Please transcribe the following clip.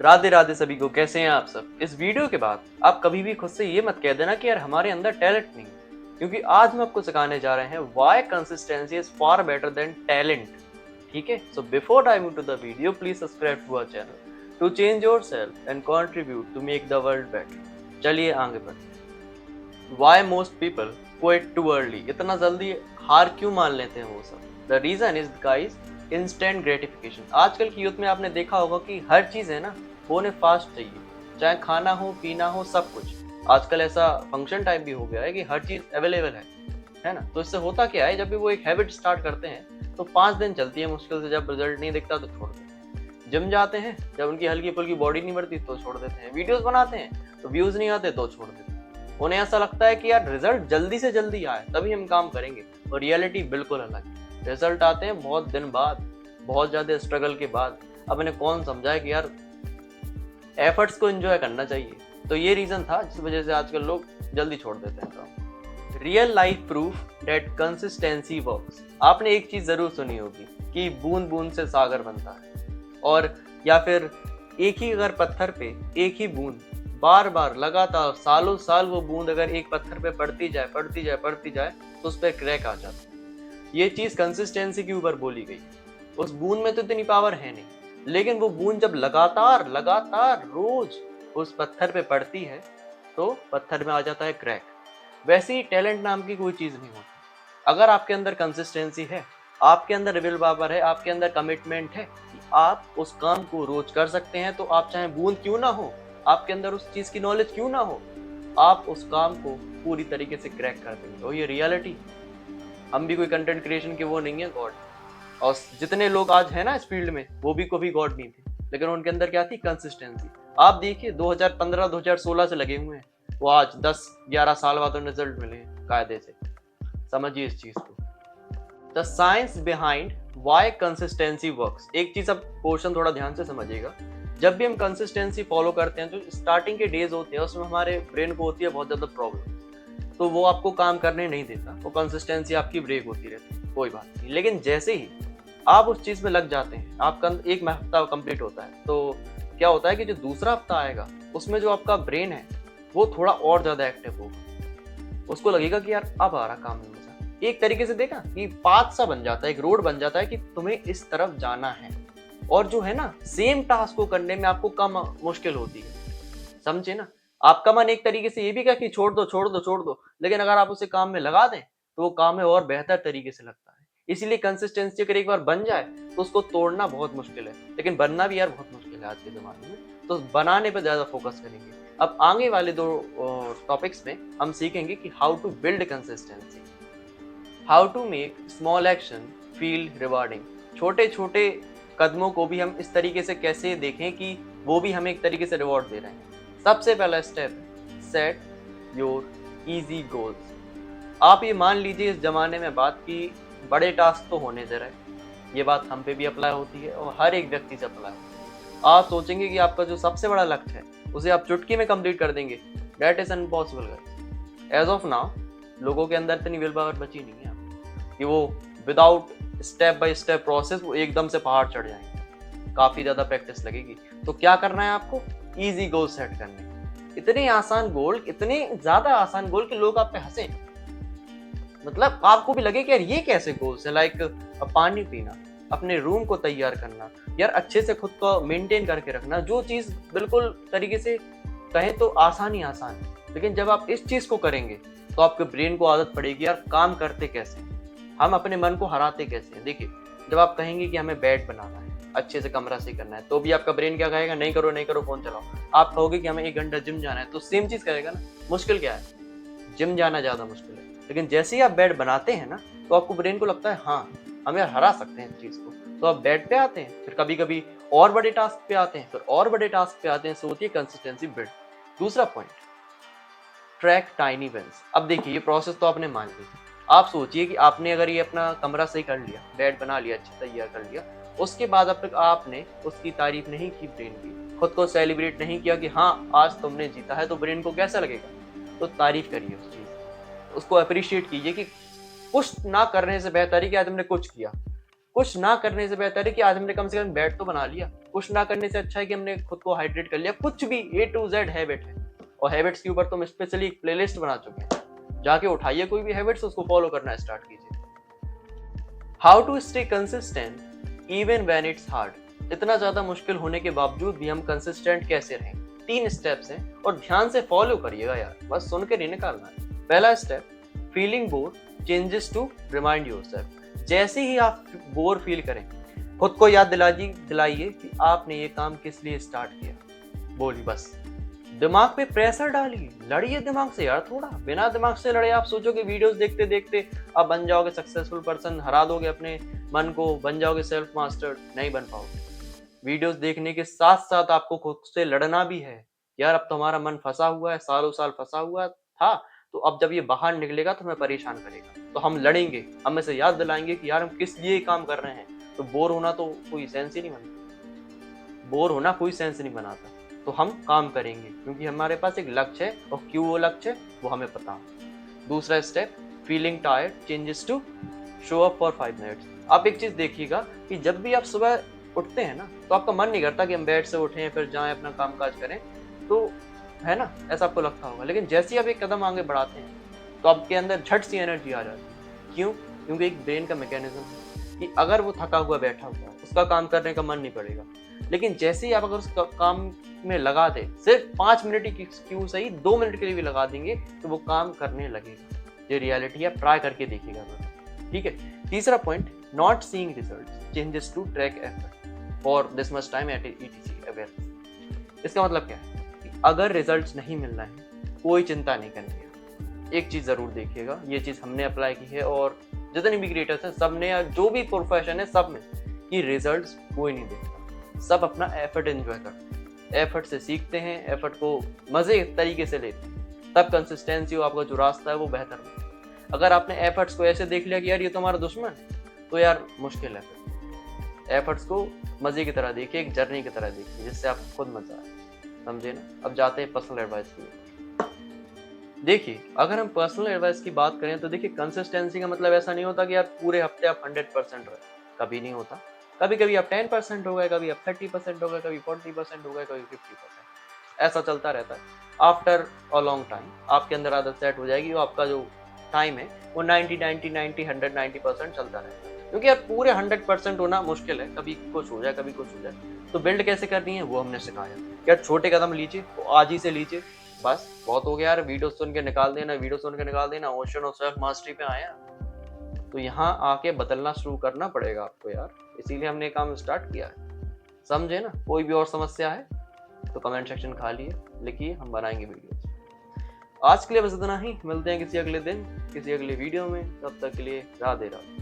राधे राधे सभी को, कैसे हैं आप सब। इस वीडियो के बाद आप कभी भी खुद से ये मत कह देना कि यार हमारे अंदर टैलेंट नहीं है, क्योंकि आज हम आपको सिखाने जा रहे हैं why consistency is far better than talent. ठीक है, so before diving to the video please subscribe to our channel to change yourself and contribute to make the world better. चलिए आगे बढ़ते। Why most people quit too early, इतना जल्दी हार क्यों मान लेते हैं वो सब। The reason is guys instant gratification. आजकल की यूथ में आपने देखा होगा कि हर चीज है ना वो उन्हें फास्ट चाहिए, चाहे खाना हो पीना हो सब कुछ। आजकल ऐसा फंक्शन टाइप भी हो गया है कि हर चीज अवेलेबल है ना। तो इससे होता क्या है, जब भी वो एक हैबिट स्टार्ट करते हैं तो 5 दिन चलती है मुश्किल से, जब रिजल्ट नहीं दिखता तो छोड़ देते हैं। जिम जाते हैं, जब उनकी हल्की फुल्की बॉडी नहीं बढ़ती तो छोड़ देते हैं। वीडियोस बनाते हैं तो व्यूज नहीं आते तो छोड़ देते हैं। उन्हें ऐसा लगता है कि यार रिजल्ट जल्दी से जल्दी आए तभी हम काम करेंगे, और रियलिटी बिल्कुल अलग है। रिजल्ट आते हैं बहुत दिन बाद, बहुत ज्यादा स्ट्रगल के बाद। अब इन्हें कौन समझाए कि यार एफर्ट्स को एंजॉय करना चाहिए। तो ये रीजन था जिस वजह से आजकल लोग जल्दी छोड़ देते हैं काम। Real life proof that consistency works. आपने एक चीज जरूर सुनी होगी कि बूंद बूंद से सागर बनता है, और या फिर एक ही अगर पत्थर पे एक ही बूंद बार बार लगातार सालों साल वो बूंद अगर एक पत्थर पे पड़ती जाए तो उस पर क्रैक आ जाता है। ये चीज कंसिस्टेंसी के ऊपर बोली गई। उस बूंद में तो इतनी पावर है नहीं, लेकिन वो बूंद जब लगातार लगातार रोज उस पत्थर पे पड़ती है तो पत्थर में आ जाता है क्रैक। वैसे ही टैलेंट नाम की कोई चीज नहीं होती। अगर आपके अंदर कंसिस्टेंसी है, आपके अंदर विल पावर है, आपके अंदर कमिटमेंट है कि आप उस काम को रोज कर सकते हैं, तो आप चाहे बूंद क्यों ना हो, आपके अंदर उस चीज की नॉलेज क्यों ना हो, आप उस काम को पूरी तरीके से क्रैक कर देंगे। और ये रियलिटी। हम भी कोई कंटेंट क्रिएशन के वो नहीं है गॉड, और जितने लोग आज है ना इस फील्ड में वो भी कभी गॉड नहीं थे, लेकिन उनके अंदर क्या थी, कंसिस्टेंसी। आप देखिए 2015-2016 से लगे हुए हैं, वो आज 10-11 साल बाद उन्हें रिजल्ट मिले हैं कायदे से। समझिए इस चीज को। The science behind why consistency works. एक चीज अब पोर्शन थोड़ा ध्यान से समझिएगा। जब भी हम कंसिस्टेंसी फॉलो करते हैं, जो स्टार्टिंग के डेज होते हैं उसमें हमारे ब्रेन को होती है बहुत ज्यादा प्रॉब्लम, तो वो आपको काम करने नहीं देता, वो कंसिस्टेंसी आपकी ब्रेक होती रहती है, कोई बात नहीं। लेकिन जैसे ही आप उस चीज में लग जाते हैं, आपका एक हफ्ता कंप्लीट होता है, तो क्या होता है कि जो दूसरा हफ्ता आएगा उसमें जो आपका ब्रेन है वो थोड़ा और ज्यादा एक्टिव होगा। उसको लगेगा कि यार अब आ रहा काम में मजा। एक तरीके से देखा कि पाथ सा बन जाता है, एक रोड बन जाता है कि तुम्हें इस तरफ जाना है, और जो है ना सेम टास्क को करने में आपको कम मुश्किल होती है। समझे ना। आपका मन एक तरीके से ये भी कहा कि छोड़ दो, लेकिन अगर आप उसे काम में लगा दें तो वो काम में और बेहतर तरीके से लगता है। इसीलिए कंसिस्टेंसी अगर एक बार बन जाए तो उसको तोड़ना बहुत मुश्किल है, लेकिन बनना भी यार बहुत मुश्किल है आज के जमाने में। तो बनाने पर ज्यादा फोकस करेंगे। अब आगे वाले 2 टॉपिक्स में हम सीखेंगे कि how to build consistency, how to make small action feel rewarding. छोटे छोटे कदमों को भी हम इस तरीके से कैसे देखें कि वो भी हमें एक तरीके से रिवॉर्ड दे रहे हैं। सबसे पहला step, set your easy goals. आप ये मान लीजिए इस जमाने में बात की बड़े टास्क तो होने दे रहे, ये बात हम पे भी अप्लाई होती है और हर एक व्यक्ति से अप्लाई होती है। आप सोचेंगे कि आपका जो सबसे बड़ा लक्ष्य है उसे आप चुटकी में कंप्लीट कर देंगे, that is impossible guys. As of now लोगों के अंदर इतनी विल पावर बची नहीं है कि वो without step by step process वो एकदम से पहाड़ चढ़ जाएंगे। काफी ज्यादा प्रैक्टिस लगेगी। तो क्या करना है आपको, इजी गोल सेट करने। इतने ज्यादा आसान गोल कि लोग आप पे हंसे, मतलब आपको भी लगे कि यार ये कैसे गोल्स है। लाइक पानी पीना, अपने रूम को तैयार करना, यार अच्छे से खुद को मेंटेन करके रखना, जो चीज बिल्कुल तरीके से कहें तो आसान है, लेकिन जब आप इस चीज को करेंगे तो आपके ब्रेन को आदत पड़ेगी यार काम करते कैसे, हम अपने मन को हराते कैसे हैं। देखिए जब आप कहेंगे कि हमें बेड बनाना है, अच्छे से कमरा सही करना है, तो भी आपका ब्रेन क्या कहेगा, नहीं करो फोन चलाओ। आप कहोगे कि हमें 1 घंटा जिम जाना है, तो सेम चीज कहेगा ना। मुश्किल क्या है, जिम जाना ज्यादा मुश्किल है, लेकिन जैसे ही आप बेड बनाते हैं ना तो आपको ब्रेन को लगता है हाँ हम यार हरा सकते हैं इस चीज को, तो आप बेड पे आते हैं, फिर कभी कभी और बड़े टास्क पे आते हैं, फिर और बड़े टास्क पे आते हैं। सो होती है कंसिस्टेंसी बिल्ड। दूसरा पॉइंट, ट्रैक टाइनी विंस। अब देखिए ये प्रोसेस तो आपने मान ली। आप सोचिए कि आपने अगर ये अपना कमरा सही कर लिया, बेड बना लिया, अच्छे तैयार कर लिया, उसके बाद अब तक आपने उसकी तारीफ नहीं की ब्रेन की, खुद को सेलिब्रेट नहीं किया कि हाँ आज तुमने जीता है, तो ब्रेन को कैसा लगेगा। तो तारीफ करिए उस चीज, उसको अप्रिशिएट कीजिए कि कुछ ना करने से बेहतर है कि आज तुमने कुछ कुछ ना करने से बेहतर है कि आज हमने कम से कम बेड तो बना लिया। कुछ ना करने से अच्छा है कि हमने खुद को हाइड्रेट कर लिया। कुछ भी A to Z हैबिट है, और हैबिट्स के ऊपर तो हम स्पेशली एक प्लेलिस्ट बना चुके हैं, जाके उठाइए कोई भी हैबिट्स, उसको फॉलो करना स्टार्ट कीजिए। How to stay consistent even when it's hard. इतना ज्यादा मुश्किल होने के बावजूद भी हम कंसिस्टेंट कैसे रहें? 3 स्टेप्स हैं और ध्यान से फॉलो करिएगा यार, बस सुन के नहीं निकालना है। पहला step, feeling bore changes to remind yourself. जैसे ही आप बोर फील करें, खुद को याद दिलाइए कि आपने ये काम किस लिए स्टार्ट किया। बोलिए बस, दिमाग पे प्रेशर डालिए, लड़िए दिमाग से यार थोड़ा। बिना दिमाग से लड़े आप सोचोगे वीडियोस देखते देखते आप बन जाओगे सक्सेसफुल पर्सन, हरा दोगे अपने मन को, बन जाओगे सेल्फ मास्टर्ड, नहीं बन पाओगे। वीडियोस देखने के साथ साथ आपको खुद से लड़ना भी है। यार अब तो हमारा मन फंसा हुआ है, सालों साल फंसा हुआ था, तो अब जब ये बाहर निकलेगा तो हमें परेशान करेगा, तो हम लड़ेंगे, हम इसे याद दिलाएंगे कि यार हम किस लिए काम कर रहे हैं। तो बोर होना तो कोई सेंस ही नहीं बनता, बोर होना कोई सेंस नहीं बनाता। तो हम काम करेंगे क्योंकि हमारे पास एक लक्ष्य है, और क्यों वो लक्ष्य है वो हमें पता है। दूसरा step, feeling tired changes to show up for 5 minutes. आप एक चीज देखिएगा कि जब भी आप सुबह उठते हैं ना, तो आपका मन नहीं करता कि हम बेड से उठें फिर जाएं अपना काम काज करें, तो है ना, ऐसा आपको लगता होगा। लेकिन जैसे ही आप एक कदम आगे बढ़ाते हैं तो आपके अंदर झट सी एनर्जी आ जाती है। क्यों? क्योंकि एक ब्रेन का मैकेनिज्म है कि अगर वो थका हुआ बैठा हुआ है, उसका काम करने का मन नहीं पड़ेगा। लेकिन जैसे ही आप अगर उस काम में लगा दे, सिर्फ 5 मिनट ही क्यों सही, 2 मिनट के लिए भी लगा देंगे, तो वो काम करने लगेगा। ये रियलिटी है, ट्राई करके देखिएगा, ठीक है। तीसरा point, not seeing results changes to track effort for this much time at ETC aware. इसका मतलब क्या है कि अगर रिजल्ट्स नहीं मिल रहे हैं, कोई चिंता नहीं करनी है। एक चीज जरूर देखिएगा, ये चीज हमने अप्लाई की है और जितने भी क्रिएटर्स हैं सब ने, या जो भी प्रोफेशन है सब में, कि रिजल्ट्स कोई नहीं देखता, सब अपना एफर्ट एंजॉय करते हैं, एफर्ट से सीखते हैं, एफर्ट को मजे तरीके से लेते हैं, तब कंसिस्टेंसी हो, आपका जो रास्ता है वो बेहतर है। अगर आपने एफर्ट्स को ऐसे देख लिया कि यार ये तो हमारा दुश्मन है, तो यार मुश्किल है। फिर एफर्ट्स को मजे की तरह देखिए, एक जर्नी की तरह देखिए, जिससे आपको खुद मजा आए, समझे ना। अब जाते हैं पर्सनल एडवाइस की। देखिए, अगर हम पर्सनल एडवाइस की बात करें तो देखिए, कंसिस्टेंसी का मतलब ऐसा नहीं होता कि यार पूरे हफ्ते आप 100% रहे, कभी नहीं होता। कभी कभी आप 10% हो गए, कभी आप 30% हो गए, कभी 40% हो गए, कभी 50%, ऐसा चलता रहता है। आफ्टर अ लॉन्ग टाइम आपके अंदर आदत सेट हो जाएगी, और आपका जो टाइम है वो 90 100 चलता रहेगा। क्योंकि यार पूरे 100% होना मुश्किल है, कभी कुछ हो जाए, कभी कुछ हो जाए। तो बिल्ड कैसे करनी है वो हमने सिखाया। यार छोटे कदम लीजिए, वो आज ही से लीजिए, बस बहुत हो गया यार। वीडियो सुन के निकाल देना, ओशन ऑफ सेल्फ मास्टरी पे आया, तो यहाँ आके बदलना शुरू करना पड़ेगा आपको यार। इसीलिए हमने काम स्टार्ट किया है, समझे ना। कोई भी और समस्या है तो कमेंट सेक्शन खाली है, लिखिए, हम बनाएंगे वीडियो। आज के लिए बस इतना ही, मिलते हैं किसी अगले दिन किसी अगले वीडियो में, तब तक के लिए राधे राधे।